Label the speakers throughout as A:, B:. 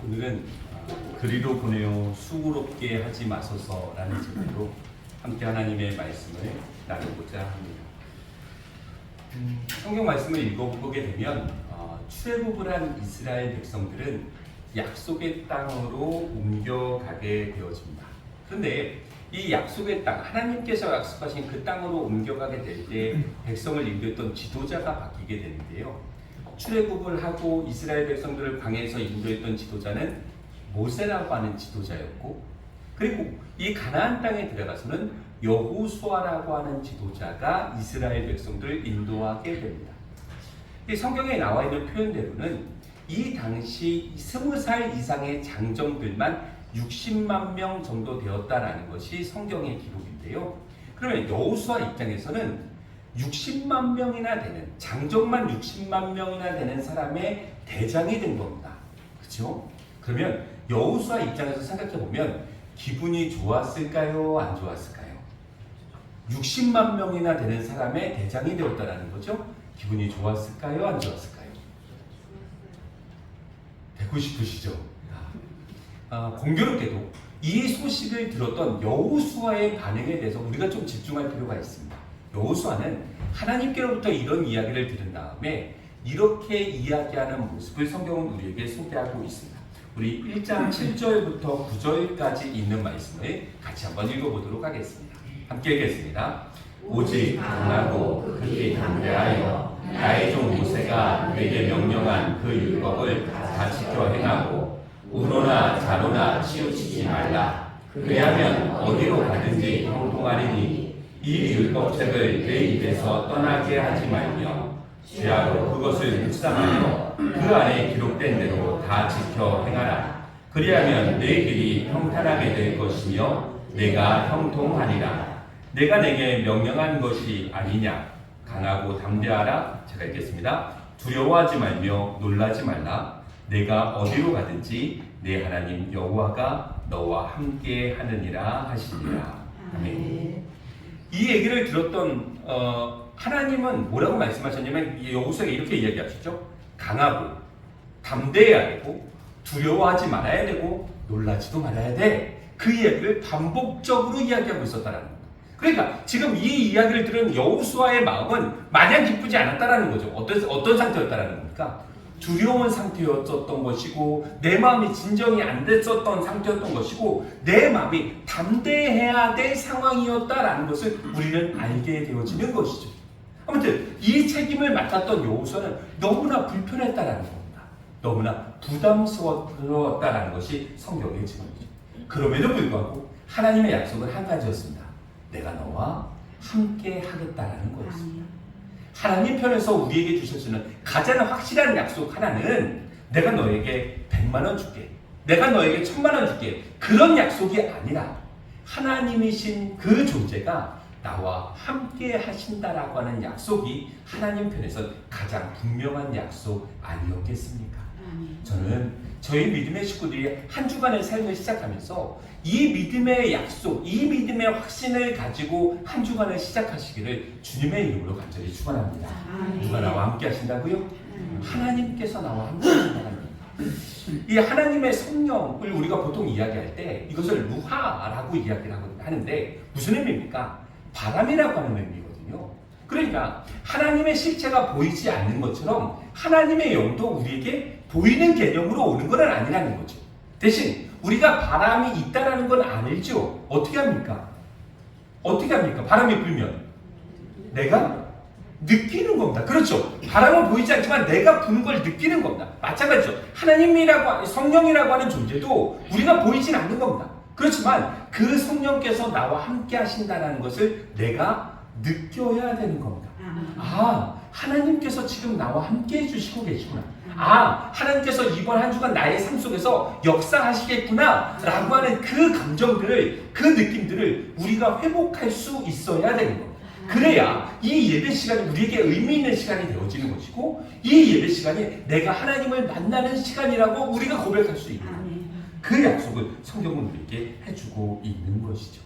A: 오늘은 그리로 보내어 수고롭게 하지 마소서라는 제목으로 함께 하나님의 말씀을 나누고자 합니다. 성경 말씀을 읽어보게 되면 출애굽을 한 이스라엘 백성들은 약속의 땅으로 옮겨가게 되어집니다. 그런데 이 약속의 땅, 하나님께서 약속하신 그 땅으로 옮겨가게 될 때 백성을 인도했던 지도자가 바뀌게 되는데요. 출애굽을 하고 이스라엘 백성들을 광야에서 인도했던 지도자는 모세라고 하는 지도자였고, 그리고 이 가나안 땅에 들어가서는 여호수아라고 하는 지도자가 이스라엘 백성들을 인도하게 됩니다. 이 성경에 나와 있는 표현대로는 이 당시 20살 이상의 장정들만 60만 명 정도 되었다라는 것이 성경의 기록인데요. 그러면 여호수아 입장에서는 60만 명이나 되는, 장정만 60만 명이나 되는 사람의 대장이 된 겁니다. 그렇죠? 그러면 여호수아 입장에서 생각해 보면 기분이 좋았을까요? 안 좋았을까요? 60만 명이나 되는 사람의 대장이 되었다라는 거죠. 기분이 좋았을까요? 안 좋았을까요? 되고 싶으시죠? 공교롭게도 이 소식을 들었던 여호수아의 반응에 대해서 우리가 좀 집중할 필요가 있습니다. 여호수아는 하나님께로부터 이런 이야기를 들은 다음에 이렇게 이야기하는 모습을 성경은 우리에게 소개하고 있습니다. 우리 1장 7절부터 9절까지 있는 말씀을 같이 한번 읽어보도록 하겠습니다. 함께 읽겠습니다. 오직 강하고 극히 담대하여 나의 종 모세가 내게 명령한 그 율법을 다 지켜 행하고 우노나 자로나 치우치지 말라. 그리하면 어디로 가든지 형통하리니 이 율법책을 내 입에서 떠나게 하지 말며 주야로 그것을 묵상하며 그 안에 기록된 대로 다 지켜 행하라. 그리하면 내 길이 평탄하게 될 것이며 내가 형통하리라. 내가 내게 명령한 것이 아니냐. 강하고 담대하라. 제가 읽겠습니다. 두려워하지 말며 놀라지 말라. 내가 어디로 가든지 내 하나님 여호와가 너와 함께 하느니라 하시니라. 아멘. 이 얘기를 들었던 하나님은 뭐라고 말씀하셨냐면 여호수아에게 이렇게 이야기하시죠. 강하고 담대해야 되고 두려워하지 말아야 되고 놀라지도 말아야 돼. 그 이야기를 반복적으로 이야기하고 있었다는 겁니다. 그러니까 지금 이 이야기를 들은 여호수아의 마음은 마냥 기쁘지 않았다라는 거죠. 어떤 상태였다라는 겁니까? 두려운 상태였었던 것이고 내 마음이 진정이 안 됐었던 상태였던 것이고 내 마음이 담대해야 될 상황이었다라는 것을 우리는 알게 되어지는 것이죠. 아무튼 이 책임을 맡았던 여호수아는 너무나 불편했다라는 겁니다. 너무나 부담스러웠다라는 것이 성경의 증언이죠. 그럼에도 불구하고 하나님의 약속은 한 가지였습니다. 내가 너와 함께 하겠다라는 거였습니다. 하나님 편에서 우리에게 주셔지는 가장 확실한 약속 하나는 내가 너에게 100만 원 줄게, 내가 너에게 1000만 원 줄게, 그런 약속이 아니라 하나님이신 그 존재가 나와 함께 하신다라고 하는 약속이 하나님 편에서 가장 분명한 약속 아니었겠습니까? 저는 저희 믿음의 식구들이 한 주간의 삶을 시작하면서 이 믿음의 약속, 이 믿음의 확신을 가지고 한 주간을 시작하시기를 주님의 이름으로 간절히 축원합니다. 누가 나와 함께 하신다고요? 하나님께서 나와 함께 하신다는 이 하나님의 성령을 우리가 보통 이야기할 때 이것을 루하라고 이야기를 하는데 무슨 의미입니까? 바람이라고 하는 의미거든요. 그러니까 하나님의 실체가 보이지 않는 것처럼 하나님의 영도 우리에게 보이는 개념으로 오는 건 아니라는 거죠. 대신 우리가 바람이 있다라는 건 알죠. 어떻게 합니까? 어떻게 합니까? 바람이 불면 내가 느끼는 겁니다. 그렇죠. 바람은 보이지 않지만 내가 부는 걸 느끼는 겁니다. 마찬가지죠. 하나님이라고 성령이라고 하는 존재도 우리가 보이진 않는 겁니다. 그렇지만 그 성령께서 나와 함께 하신다는 것을 내가 느껴야 되는 겁니다. 하나님께서 지금 나와 함께 해주시고 계시구나. 하나님께서 이번 한 주간 나의 삶 속에서 역사하시겠구나 라고 하는 그 감정들을, 그 느낌들을 우리가 회복할 수 있어야 되는 겁니다. 그래야 이 예배 시간이 우리에게 의미 있는 시간이 되어지는 것이고 이 예배 시간이 내가 하나님을 만나는 시간이라고 우리가 고백할 수 있는 겁니다. 그 약속을 성경은 우리에게 해주고 있는 것이죠.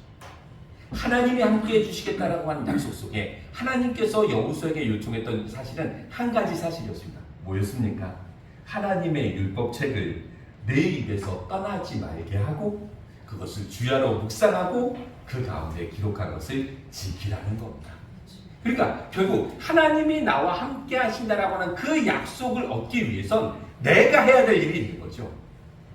A: 하나님이 함께 해주시겠다라고 하는 약속 속에 하나님께서 여호수아에게 요청했던 사실은 한 가지 사실이었습니다. 뭐였습니까? 하나님의 율법책을 내 입에서 떠나지 말게 하고 그것을 주야로 묵상하고 그 가운데 기록한 것을 지키라는 겁니다. 그러니까 결국 하나님이 나와 함께 하신다라고 하는 그 약속을 얻기 위해선 내가 해야 될 일이 있는 거죠.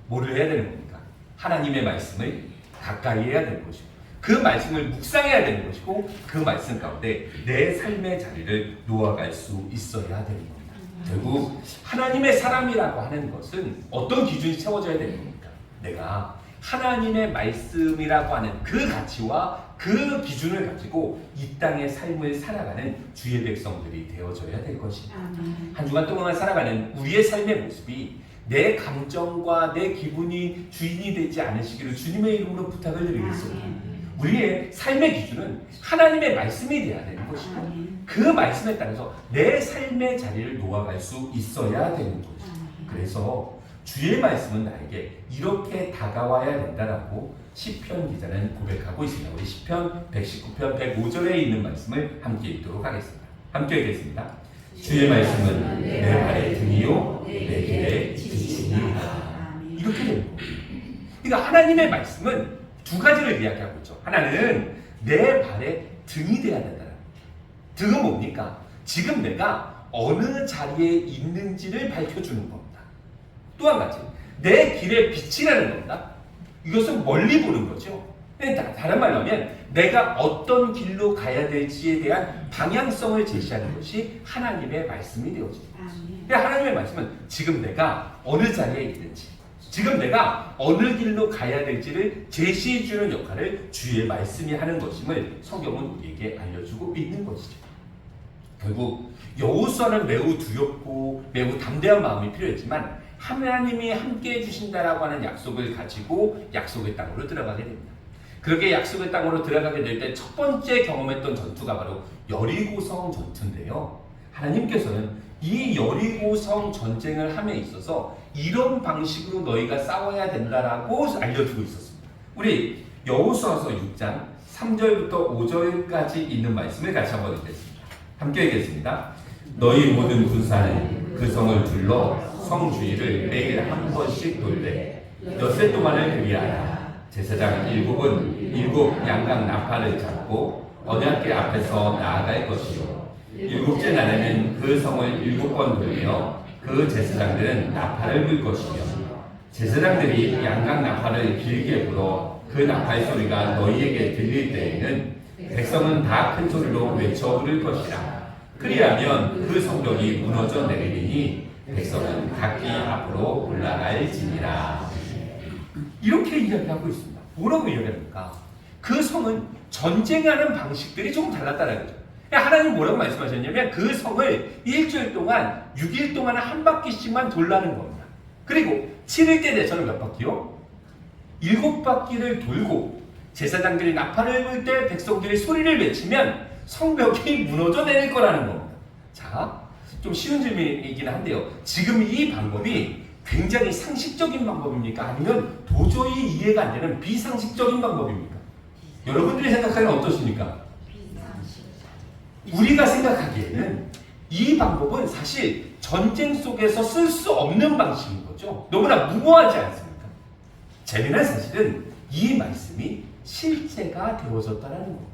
A: 뭐를 해야 되는 겁니까? 하나님의 말씀을 가까이 해야 되는 것이고 그 말씀을 묵상해야 되는 것이고 그 말씀 가운데 내 삶의 자리를 놓아갈 수 있어야 되는 겁니다. 결국 하나님의 사람이라고 하는 것은 어떤 기준이 채워져야 되는 겁니까? 내가 하나님의 말씀이라고 하는 그 가치와 그 기준을 가지고 이 땅의 삶을 살아가는 주의 백성들이 되어져야 될 것입니다. 한 주간 동안 살아가는 우리의 삶의 모습이 내 감정과 내 기분이 주인이 되지 않으시기를 주님의 이름으로 부탁을 드리겠습니다. 우리의 삶의 기준은 하나님의 말씀이 되어야 되는 것이고 그 말씀에 따라서 내 삶의 자리를 놓아갈 수 있어야 되는 것이죠. 그래서 주의 말씀은 나에게 이렇게 다가와야 된다라고 시편 기자는 고백하고 있습니다. 우리 시편 119편 105절에 있는 말씀을 함께 읽도록 하겠습니다. 함께 읽겠습니다. 주의 말씀은 내 발의 등이요 내 길의 지침이라. 이렇게 되는 겁니다. 그러니까 하나님의 말씀은 두 가지를 이야기하고 있죠. 하나는 내 발의 등이 되어야 된다는 거예요. 등은 뭡니까? 지금 내가 어느 자리에 있는지를 밝혀주는 겁니다. 또 한 가지, 내 길의 빛이라는 겁니다. 이것은 멀리 보는 거죠. 다른 말로 하면 내가 어떤 길로 가야 될지에 대한 방향성을 제시하는 것이 하나님의 말씀이 되어집니다. 하나님의 말씀은 지금 내가 어느 자리에 있는지 지금 내가 어느 길로 가야 될지를 제시해주는 역할을 주의 말씀이 하는 것임을 성경은 우리에게 알려주고 있는 것이죠. 결국 여호수아는 매우 두렵고 매우 담대한 마음이 필요했지만 하나님이 함께 해주신다라고 하는 약속을 가지고 약속의 땅으로 들어가게 됩니다. 그렇게 약속의 땅으로 들어가게 될 때 첫 번째 경험했던 전투가 바로 여리고성 전투인데요. 하나님께서는 이 여리고성 전쟁을 함에 있어서 이런 방식으로 너희가 싸워야 된다라고 알려주고 있었습니다. 우리 여호수아서 6장 3절부터 5절까지 있는 말씀을 같이 한번 읽겠습니다. 함께 읽겠습니다. 너희 모든 군사는 그 성을 둘러 성 주위를 매일 한 번씩 돌되 엿새 동안을 그리하라. 제사장 7은 7 양각 나팔을 잡고 언약궤 앞에서 나아갈 것이요 7째 날에는 그 성을 7번 돌며 그 제사장들은 나팔을 불 것이며 제사장들이 양각 나팔을 길게 불어 그 나팔 소리가 너희에게 들릴 때에는 백성은 다 큰 소리로 외쳐 부를 것이라. 그리하면 그 성벽이 무너져 내리니 백성은 각기 앞으로 올라갈지니라. 이렇게 이야기하고 있습니다. 뭐라고 이야기합니까? 그 성은 전쟁하는 방식들이 조금 달랐다는 거죠. 하나님 뭐라고 말씀하셨냐면 그 성을 일주일 동안 6일 동안 한 바퀴씩만 돌라는 겁니다. 그리고 7일째 돼서는 몇 바퀴요? 7바퀴를 돌고 제사장들이 나팔을 불 때 백성들이 소리를 외치면 성벽이 무너져 내릴 거라는 겁니다. 자, 좀 쉬운 질문이긴 한데요. 지금 이 방법이 굉장히 상식적인 방법입니까? 아니면 도저히 이해가 안 되는 비상식적인 방법입니까? 여러분들이 생각하기는 어떠십니까? 우리가 생각하기에는 이 방법은 사실 전쟁 속에서 쓸 수 없는 방식인 거죠. 너무나 무모하지 않습니까? 재미난 사실은 이 말씀이 실제가 되어졌다는 겁니다.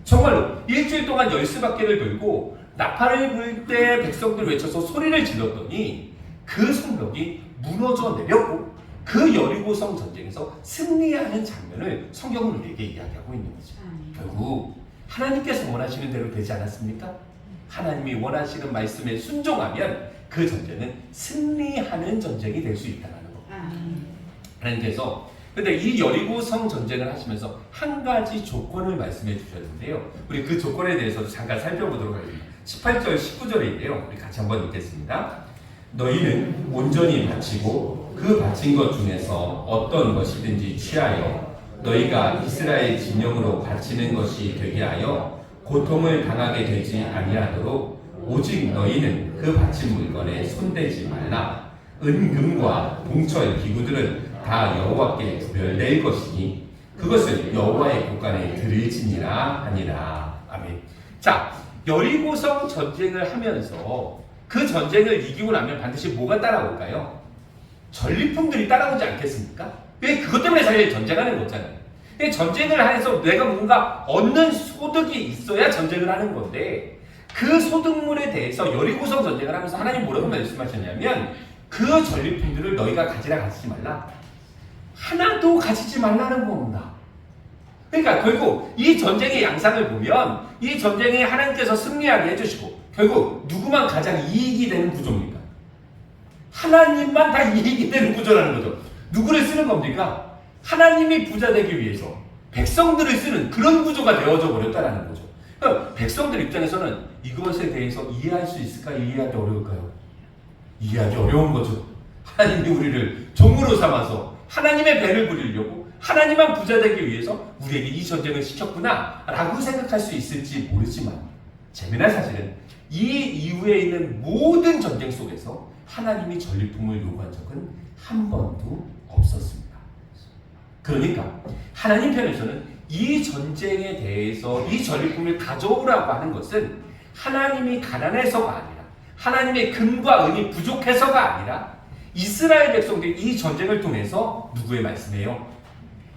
A: 정말로 일주일 동안 10바퀴를 돌고 나팔을 불 때 백성들 외쳐서 소리를 질렀더니 그 성벽이 무너져 내렸고 그 여리고성 전쟁에서 승리하는 장면을 성경은 우리에게 이야기하고 있는 거죠. 결국 하나님께서 원하시는 대로 되지 않았습니까? 하나님이 원하시는 말씀에 순종하면 그 전쟁은 승리하는 전쟁이 될 수 있다는 겁니다. 하나님께서 근데 이 여리고성 전쟁을 하시면서 한 가지 조건을 말씀해 주셨는데요. 우리 그 조건에 대해서도 잠깐 살펴보도록 하겠습니다. 18절 19절인데요. 우리 같이 한번 읽겠습니다. 너희는 온전히 바치고 그 바친 것 중에서 어떤 것이든지 취하여 너희가 이스라엘 진영으로 바치는 것이 되게 하여 고통을 당하게 되지 아니하도록 오직 너희는 그 바친 물건에 손대지 말라. 은금과 봉철 기구들은 다 여호와께 구별될 것이니 그것을 여호와의 곳간에 드릴지니라 하니라. 아멘. 자, 여리고성 전쟁을 하면서 그 전쟁을 이기고 나면 반드시 뭐가 따라올까요? 전리품들이 따라오지 않겠습니까? 왜 그것 때문에 사실 전쟁하는 거잖아요. 전쟁을 해서 내가 뭔가 얻는 소득이 있어야 전쟁을 하는 건데 그 소득물에 대해서 여리고성 전쟁을 하면서 하나님 뭐라고 말씀하셨냐면 그 전리품들을 너희가 가지지 말라. 하나도 가지지 말라는 겁니다. 그러니까 결국 이 전쟁의 양상을 보면 이 전쟁에 하나님께서 승리하게 해주시고 결국 누구만 가장 이익이 되는 구조입니까? 하나님만 다 이익이 되는 구조라는 거죠. 누구를 쓰는 겁니까? 하나님이 부자 되기 위해서 백성들을 쓰는 그런 구조가 되어져 버렸다는 거죠. 그러니까 백성들 입장에서는 이것에 대해서 이해할 수 있을까요? 이해하기 어려울까요? 이해하기 어려운 거죠. 하나님이 우리를 종으로 삼아서 하나님의 배를 부리려고 하나님만 부자 되기 위해서 우리에게 이 전쟁을 시켰구나 라고 생각할 수 있을지 모르지만 재미난 사실은 이 이후에 있는 모든 전쟁 속에서 하나님이 전리품을 요구한 적은 한 번도 없었습니다. 그러니까 하나님 편에서는 이 전쟁에 대해서 이 전리품을 가져오라고 하는 것은 하나님이 가난해서가 아니라 하나님의 금과 은이 부족해서가 아니라 이스라엘 백성들이 이 전쟁을 통해서 누구의 말씀이에요?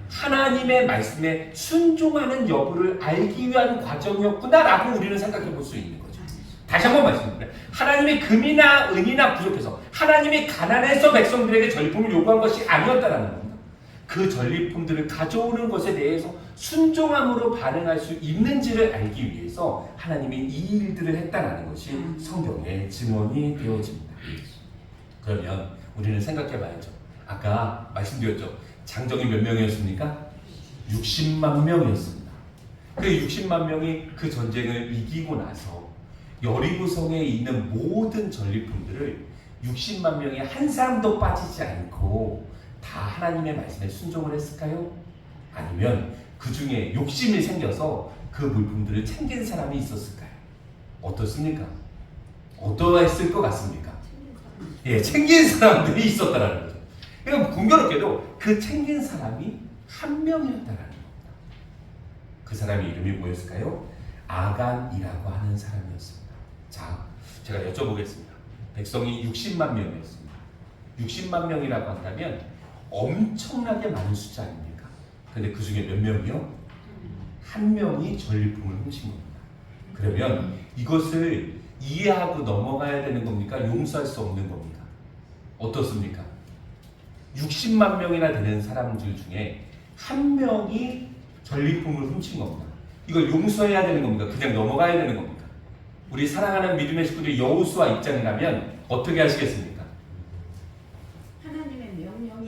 A: 하나님의 말씀에 순종하는 여부를 알기 위한 과정이었구나라고 우리는 생각해 볼 수 있는 거죠. 다시 한번 말씀드립니다. 하나님의 금이나 은이나 부족해서 하나님이 가난해서 백성들에게 전리품을 요구한 것이 아니었다라는 겁니다. 그 전리품들을 가져오는 것에 대해서 순종함으로 반응할 수 있는지를 알기 위해서 하나님이 이 일들을 했다는 것이 성경의 증언이 되어집니다. 그러면 우리는 생각해 봐야죠. 아까 말씀드렸죠. 장정이 몇 명이었습니까? 60만 명이었습니다. 그 60만 명이 그 전쟁을 이기고 나서 여리고성에 있는 모든 전리품들을 60만 명이 한 사람도 빠지지 않고 다 하나님의 말씀에 순종을 했을까요? 아니면 그 중에 욕심이 생겨서 그 물품들을 챙긴 사람이 있었을까요? 어떻습니까? 어떠했을 것 같습니까? 예, 챙긴 사람들이 있었다라는 거죠. 그러니까 공교롭게도 그 챙긴 사람이 한 명이었다라는 겁니다. 그 사람의 이름이 뭐였을까요? 아간이라고 하는 사람이었습니다. 자, 제가 여쭤보겠습니다. 백성이 60만 명이었습니다. 60만 명이라고 한다면 엄청나게 많은 숫자 아닙니까? 근데 그 중에 몇 명이요? 한 명이 전리품을 훔친 겁니다. 그러면 이것을 이해하고 넘어가야 되는 겁니까? 용서할 수 없는 겁니까? 어떻습니까? 60만 명이나 되는 사람들 중에 한 명이 전리품을 훔친 겁니다. 이걸 용서해야 되는 겁니까? 그냥 넘어가야 되는 겁니까? 우리 사랑하는 믿음의 식구들 여호수아 입장이라면 어떻게 하시겠습니까?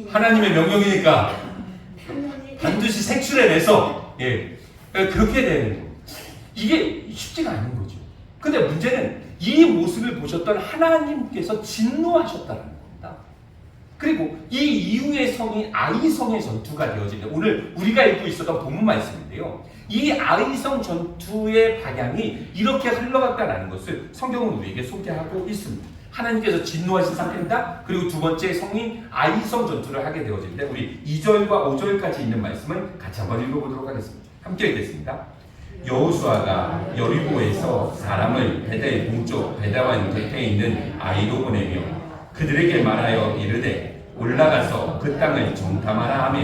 A: 하나님의 명령이니까 반드시 색출해내서 그렇게 되는 거예요. 이게 쉽지가 않은 거죠. 근데 문제는 이 모습을 보셨던 하나님께서 진노하셨다는 겁니다. 그리고 이 이후의 성이 아이성의 전투가 되어집니다. 오늘 우리가 읽고 있었던 본문 말씀인데요. 이 아이성 전투의 방향이 이렇게 흘러갔다는 것을 성경은 우리에게 소개하고 있습니다. 하나님께서 진노하신 상태입니다. 그리고 두 번째 성인 아이성 전투를 하게 되어지는데 우리 2절과 5절까지 있는 말씀을 같이 한번 읽어보도록 하겠습니다. 함께 읽겠습니다. 여호수아가 여리고에서 사람을 베델 동쪽 베다완 곁에 있는 아이로 보내며 그들에게 말하여 이르되 올라가서 그 땅을 정탐하라 하며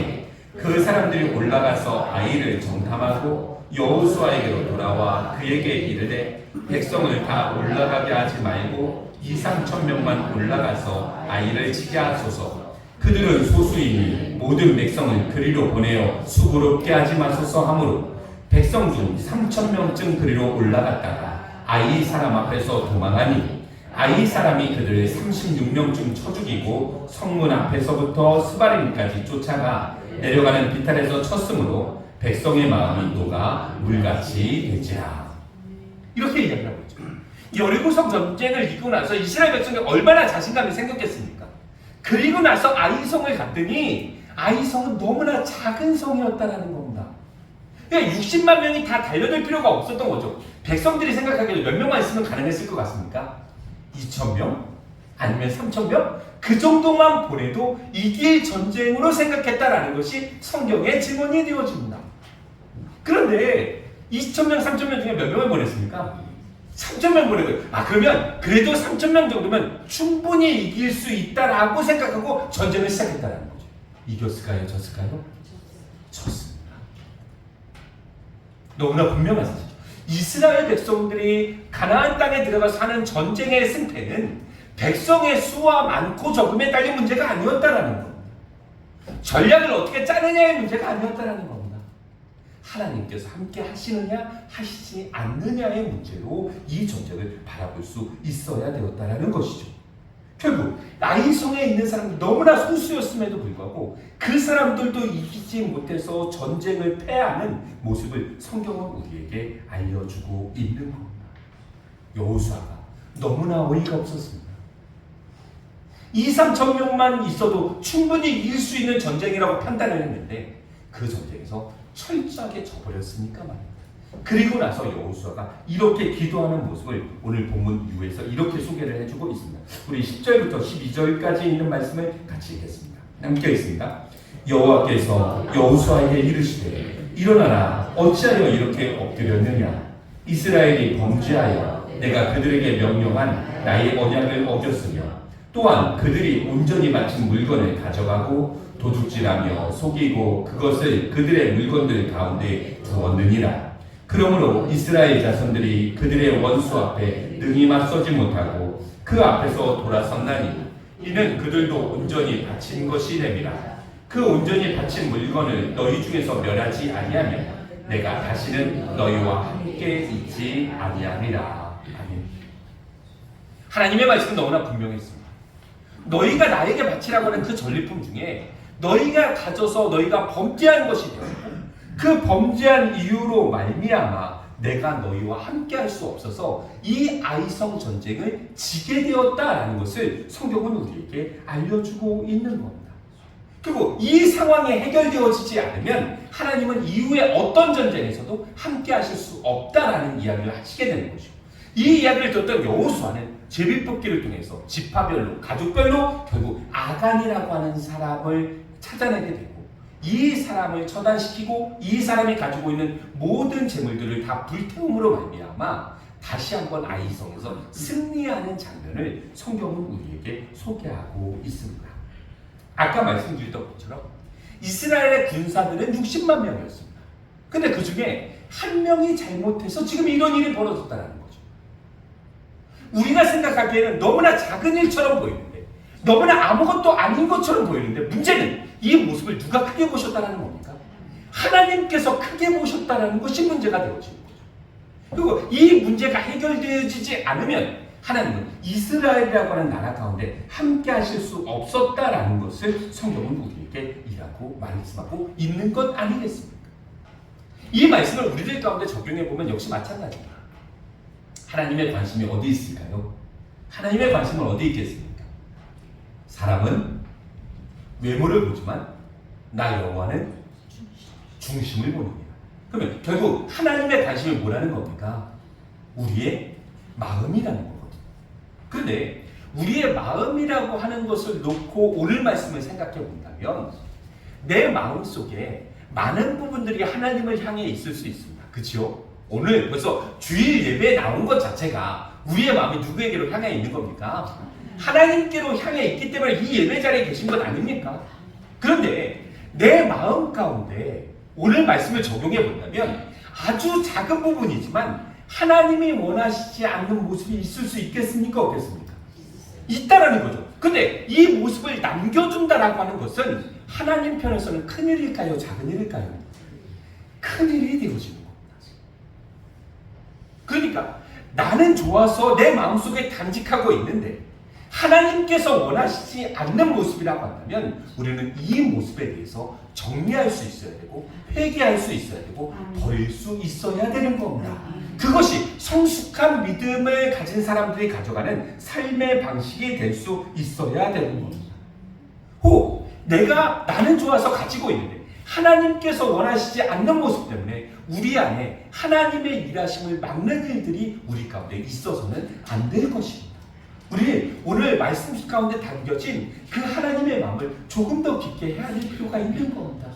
A: 그 사람들이 올라가서 아이를 정탐하고 여호수아에게로 돌아와 그에게 이르되 백성을 다 올라가게 하지 말고 2,000~3,000명만 올라가서 아이를 치게 하소서. 그들은 소수이니 모든 백성을 그리로 보내어 수고롭게 하지 마소서 하므로 백성 중 3,000명쯤 그리로 올라갔다가 아이 사람 앞에서 도망하니 아이 사람이 그들을 36명쯤 쳐 죽이고 성문 앞에서부터 스바림까지 쫓아가 내려가는 비탈에서 쳤으므로 백성의 마음이 녹아 물같이 되지라. 이렇게 이야기하고 있죠. 여리고성 전쟁을 이기고 나서 이스라엘 백성이 얼마나 자신감이 생겼겠습니까? 그리고 나서 아이성을 갔더니 아이성은 너무나 작은 성이었다는 겁니다. 그러니까 60만 명이 다 달려들 필요가 없었던 거죠. 백성들이 생각하기에 몇 명만 있으면 가능했을 것 같습니까? 2,000명? 아니면 3,000명? 그 정도만 보내도 이길 전쟁으로 생각했다라는 것이 성경의 증언이 되어집니다. 그런데 2,000명, 3,000명 중에 몇 명을 보냈습니까? 3,000명 보내고, 그러면 그래도 3,000명 정도면 충분히 이길 수 있다라고 생각하고 전쟁을 시작했다는 거죠. 이겼을까요? 졌을까요? 졌습니다. 너무나 분명한 사실이죠. 이스라엘 백성들이 가나안 땅에 들어가서 하는 전쟁의 승패는 백성의 수와 많고 적음에 딸린 문제가 아니었다라는 겁니다. 전략을 어떻게 짜느냐의 문제가 아니었다라는 겁니다. 하나님께서 함께 하시느냐 하시지 않느냐의 문제로 이 전쟁을 바라볼 수 있어야 되었다라는 것이죠. 결국 아이성에 있는 사람들 너무나 소수였음에도 불구하고 그 사람들도 이기지 못해서 전쟁을 패하는 모습을 성경은 우리에게 알려주고 있는 겁니다. 여호수아가 너무나 어이가 없었습니다. 2,000~3,000 명만 있어도 충분히 이길 수 있는 전쟁이라고 판단을 했는데 그 전쟁에서 철저하게 져버렸으니까 말입니다. 그리고 나서 여호수아가 이렇게 기도하는 모습을 오늘 본문 이후에서 이렇게 소개를 해주고 있습니다. 우리 10절부터 12절까지 있는 말씀을 같이 읽겠습니다. 함께 읽습니다. 여호와께서 여호수아에게 이르시되 일어나라, 어찌하여 이렇게 엎드렸느냐. 이스라엘이 범죄하여 내가 그들에게 명령한 나의 언약을 어겼으며 또한 그들이 온전히 바친 물건을 가져가고 도둑질하며 속이고 그것을 그들의 물건들 가운데 두었느니라. 그러므로 이스라엘 자손들이 그들의 원수 앞에 능히 맞서지 못하고 그 앞에서 돌아섰나니 이는 그들도 온전히 바친 것이 됨이라. 그 온전히 바친 물건을 너희 중에서 멸하지 아니하면 내가 다시는 너희와 함께 있지 아니하리라. 아멘. 하나님의 말씀은 너무나 분명했습니다. 너희가 나에게 바치라고 하는 그 전리품 중에 너희가 가져서 너희가 범죄한 것이 되었고 그 범죄한 이유로 말미암아 내가 너희와 함께 할 수 없어서 이 아이성 전쟁을 지게 되었다라는 것을 성경은 우리에게 알려주고 있는 겁니다. 그리고 이 상황이 해결되어지지 않으면 하나님은 이후에 어떤 전쟁에서도 함께 하실 수 없다라는 이야기를 하시게 되는 것이고, 이 이야기를 듣던 여호수아는 제비뽑기를 통해서 지파별로 가족별로 결국 아간이라고 하는 사람을 찾아내게 되고 이 사람을 처단시키고 이 사람이 가지고 있는 모든 재물들을 다 불태움으로 말미암아 다시 한번 아이성에서 승리하는 장면을 성경은 우리에게 소개하고 있습니다. 아까 말씀드렸던 것처럼 이스라엘의 군사들은 60만 명이었습니다. 근데 그 중에 한 명이 잘못해서 지금 이런 일이 벌어졌다는 거죠. 우리가 생각하기에는 너무나 작은 일처럼 보이는데, 너무나 아무것도 아닌 것처럼 보이는데, 문제는 이 모습을 누가 크게 보셨다는 겁니까? 하나님께서 크게 보셨다는 것이 문제가 되어지는 거죠. 그리고 이 문제가 해결되어지지 않으면 하나님은 이스라엘이라고 하는 나라 가운데 함께 하실 수 없었다라는 것을 성경은 우리에게 이라고 말씀하고 있는 것 아니겠습니까? 이 말씀을 우리들 가운데 적용해 보면 역시 마찬가지입니다. 하나님의 관심이 어디 있을까요? 하나님의 관심은 어디 있겠습니까? 사람은 외모를 보지만 나 여호와는 중심을 보느니라. 그러면 결국 하나님의 관심이 뭐라는 겁니까? 우리의 마음이라는 거거든요. 그런데 우리의 마음이라고 하는 것을 놓고 오늘 말씀을 생각해 본다면 내 마음 속에 많은 부분들이 하나님을 향해 있을 수 있습니다. 그렇죠? 오늘 벌써 주일 예배에 나온 것 자체가 우리의 마음이 누구에게로 향해 있는 겁니까? 하나님께로 향해 있기 때문에 이 예배 자리에 계신 것 아닙니까? 그런데 내 마음 가운데 오늘 말씀을 적용해 본다면 아주 작은 부분이지만 하나님이 원하시지 않는 모습이 있을 수 있겠습니까? 없겠습니까? 있다라는 거죠. 근데 이 모습을 남겨둔다라고 하는 것은 하나님 편에서는 큰일일까요? 작은 일일까요? 큰일이 되어지는 겁니다. 그러니까 나는 좋아서 내 마음속에 간직하고 있는데 하나님께서 원하시지 않는 모습이라고 한다면 우리는 이 모습에 대해서 정리할 수 있어야 되고 회개할 수 있어야 되고 버릴 수 있어야 되는 겁니다. 그것이 성숙한 믿음을 가진 사람들이 가져가는 삶의 방식이 될 수 있어야 되는 겁니다. 혹 나는 좋아서 가지고 있는데 하나님께서 원하시지 않는 모습 때문에 우리 안에 하나님의 일하심을 막는 일들이 우리 가운데 있어서는 안 될 것입니다. 우리 오늘 말씀 가운데 담겨진 그 하나님의 마음을 조금 더 깊게 헤아릴 필요가 있는 겁니다.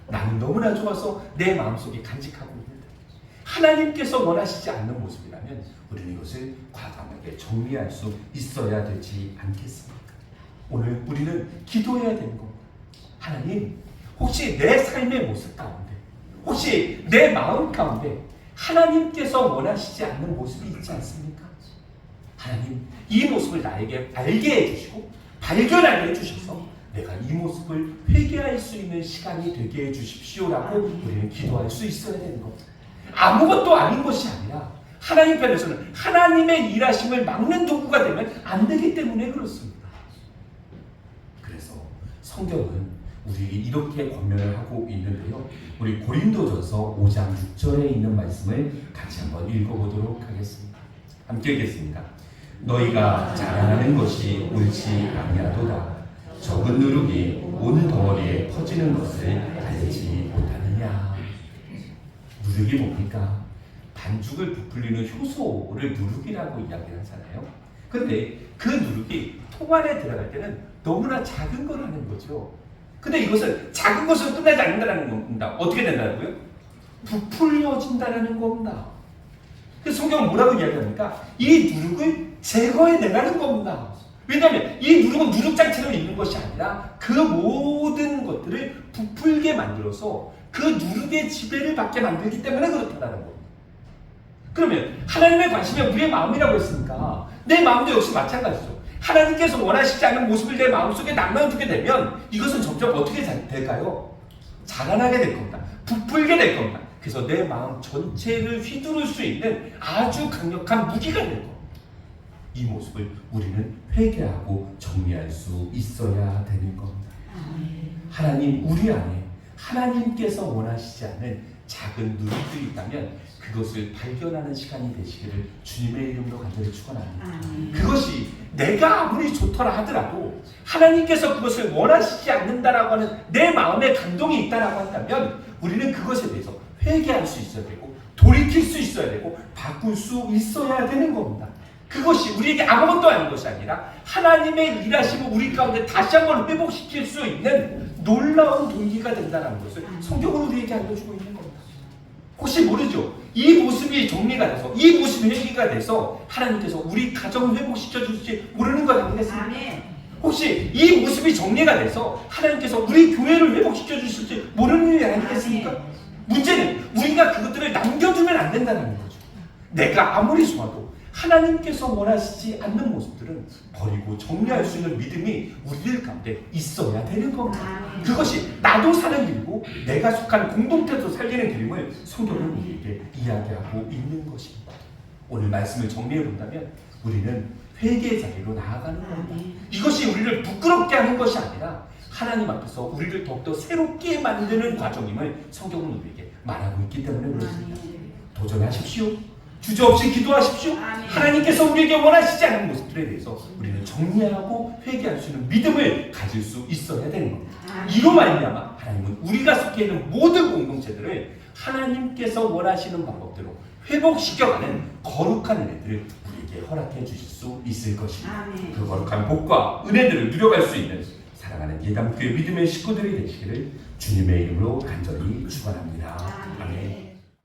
A: 나는 너무나 좋아서 내 마음속에 간직하고 있는데 하나님께서 원하시지 않는 모습이라면 우리는 이것을 과감하게 정리할 수 있어야 되지 않겠습니까? 오늘 우리는 기도해야 되는 겁니다. 하나님, 혹시 내 삶의 모습 가운데, 혹시 내 마음 가운데 하나님께서 원하시지 않는 모습이 있지 않습니까? 하나님, 이 모습을 나에게 알게 해주시고 발견하게 해주셔서 내가 이 모습을 회개할 수 있는 시간이 되게 해주십시오라고 우리는 기도할 수 있어야 되는 겁니다. 아무것도 아닌 것이 아니라 하나님 편에서는 하나님의 일하심을 막는 도구가 되면 안 되기 때문에 그렇습니다. 그래서 성경은 우리에게 이렇게 권면을 하고 있는데요. 우리 고린도전서 5장 6절에 있는 말씀을 같이 한번 읽어보도록 하겠습니다. 함께 읽겠습니다. 너희가 자랑하는 것이 옳지 아니하도다. 적은 누룩이 온 덩어리에 퍼지는 것을 알지 못하느냐. 누룩이 뭡니까? 반죽을 부풀리는 효소를 누룩이라고 이야기를 하잖아요. 근데 그 누룩이 통 안에 들어갈 때는 너무나 작은 걸 하는 거죠. 근데 이것은 작은 것으로 끝나지 않는다는 겁니다. 어떻게 된다고요? 부풀려진다는 겁니다. 그래서 성경은 뭐라고 이야기합니까? 이 누룩을 제거해내라는 겁니다. 왜냐하면 이 누룩은 누룩장처럼 있는 것이 아니라 그 모든 것들을 부풀게 만들어서 그 누룩의 지배를 받게 만들기 때문에 그렇다는 겁니다. 그러면 하나님의 관심이 우리의 마음이라고 했으니까 내 마음도 역시 마찬가지죠. 하나님께서 원하시지 않는 모습을 내 마음속에 남겨두게 되면 이것은 점점 어떻게 될까요? 자라나게 될 겁니다. 부풀게 될 겁니다. 그래서 내 마음 전체를 휘두를 수 있는 아주 강력한 무기가 될 겁니다. 이 모습을 우리는 회개하고 정리할 수 있어야 되는 겁니다. 하나님, 우리 안에 하나님께서 원하시지 않는 작은 누룩들이 있다면 그것을 발견하는 시간이 되시기를 주님의 이름으로 간절히 축원합니다. 그것이 내가 아무리 좋더라 하더라도 하나님께서 그것을 원하시지 않는다라고 하는 내 마음에 감동이 있다라고 한다면 우리는 그것에 대해서 회개할 수 있어야 되고 돌이킬 수 있어야 되고 바꿀 수 있어야 되는 겁니다. 그것이 우리에게 아무것도 아닌 것이 아니라 하나님의 일하심을 우리 가운데 다시 한번 회복시킬 수 있는 놀라운 동기가 된다는 것을 성경은 우리에게 알려주고 있는 겁니다. 혹시 모르죠? 이 모습이 정리가 돼서 이 모습이 회개가 돼서 하나님께서 우리 가정을 회복시켜 주실지 모르는 것 아니겠습니까? 혹시 이 모습이 정리가 돼서 하나님께서 우리 교회를 회복시켜 주실지 모르는 일 아니겠습니까? 문제는 우리가 그것들을 남겨두면 안 된다는 거죠. 내가 아무리 좋아도 하나님께서 원하시지 않는 모습들은 버리고 정리할 수 있는 믿음이 우리들 가운데 있어야 되는 겁니다. 그것이 나도 사는 길이고 내가 속한 공동체도 살리는 길임을 성경은 우리에게 이야기하고 있는 것입니다. 오늘 말씀을 정리해 본다면 우리는 회개의 자리로 나아가는 겁니다. 이것이 우리를 부끄럽게 하는 것이 아니라 하나님 앞에서 우리를 더욱더 새롭게 만드는 과정임을 성경은 우리에게 말하고 있기 때문에 그렇습니다. 도전하십시오. 주저없이 기도하십시오. 하나님께서 우리에게 원하시지 않는 모습들에 대해서 우리는 정리하고 회개할 수 있는 믿음을 가질 수 있어야 되는 겁니다. 이로 말미암아 하나님은 우리가 속해 있는 모든 공동체들을 하나님께서 원하시는 방법대로 회복시켜가는 거룩한 은혜들을 우리에게 허락해 주실 수 있을 것입니다. 그 거룩한 복과 은혜들을 누려갈 수 있는 사랑하는 예담교회 믿음의 식구들이 되시기를 주님의 이름으로 간절히 축원합니다. 아멘.